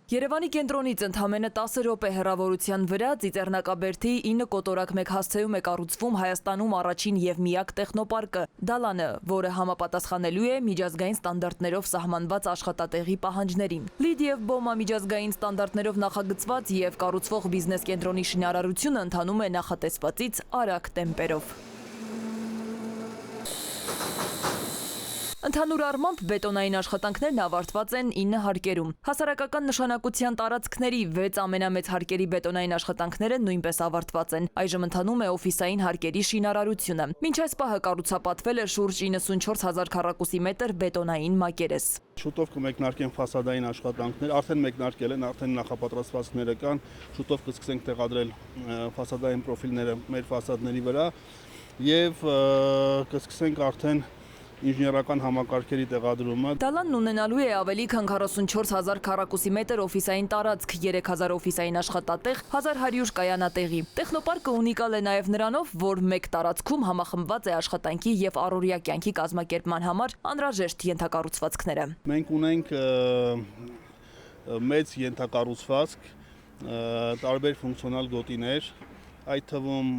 Երևանի կենտրոնից ընդամենը 10 րոպե հեռավորության վրա Ծիծեռնակաբերդի 9 կոտորակ 1 հասցեում է կառուցվում Հայաստանում առաջին եւ միակ տեխնոպարկը՝ Դալանը, որը համապատասխանելու է միջազգային ստանդարտներով սահմանված աշխատատեղի պահանջներին։ LEED եւ BOMA միջազգային ստանդարտներով նախագծված եւ կառուցվող բիզնես կենտրոնի շինարարությունը ընթանում է նախատեսվածից արագ տեմպերով։ Ընդհանուր առմամբ բետոնային աշխատանքներն ավարտված են 9 հարկերում։ Հասարակական նշանակության տարածքների 6 ամենամեծ հարկերի բետոնային աշխատանքները նույնպես ավարտված են։ Այժմ ընթանում է օֆիսային հարկերի շինարարությունը։ Մինչ այս պահը կառուցապատվել է շուրջ 94,000 քառակուսի մետր բետոնային մակերես։ Շուտով կմեկնարկեն ֆասադային աշխատանքներ, արդեն մեկնարկել են, արդեն նախապատրաստվածքները կան, շուտով կսկսենք տեղադրել ֆասադային պրոֆիլները մեր ֆասադների վրա եւ կսկսենք արդեն ինժեներական համակարգերի տեղադրումը։ Դալանն ունենալու է ավելի քան 44,000 քառակուսի մետր օֆիսային տարածք, 3,000 օֆիսային աշխատատեղ, 1,100 կայանատեղի։ Տեխնոպարկը ունիկալ է նաև նրանով, որ մեկ տարածքում համախմբված է աշխատանքի եւ առօրյա կյանքի կազմակերպման համար անհրաժեշտ ենթակառուցվածքները։ Մենք ունենք մեծ ենթակառուցվածք, տարբեր ֆունկցիոնալ գոտիներ, այդ թվում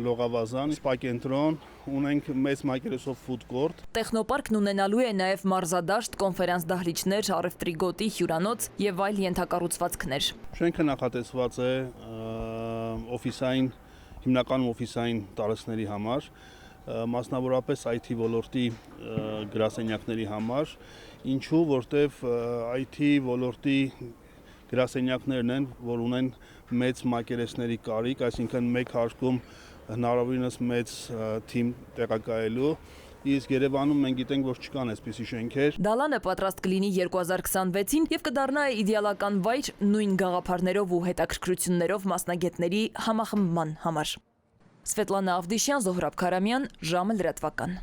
լողավազան, սպա կենտրոն, ունենք մեծ մակերեսով ֆուդ կորտ։ Տեխնոպարկն ունենալու է նաև մարզադաշտ, կոնֆերանս դահլիճներ, առևտրի գոտի, հյուրանոց եւ այլ ենթակառուցվածքներ։ Շենքը նախատեսված է հիմնականում օֆիսային տարածքների համար, մասնավորապես IT ոլորտի գրասենյակների համար, ինչու որտեվ IT ոլորտի գրասենյակներն են, որ ունեն մեծ մակերեսների կարիք, այսինքն մեկ հարկում հնարավորինս մեծ թիմ տեղակայելու, իսկ Երևանում մենք գիտենք, որ չկան այսպիսի շենքեր։ Դալանը պատրաստ կլինի 2026-ին եւ կդառնա իդեալական վայր նույն գաղափարներով ու հետաքրքրություններով մասնագետների համախմբման համար։ Սվետլանա Ավդիշյան, Զոհրաբ Քարամյան, ժամը լրատվական։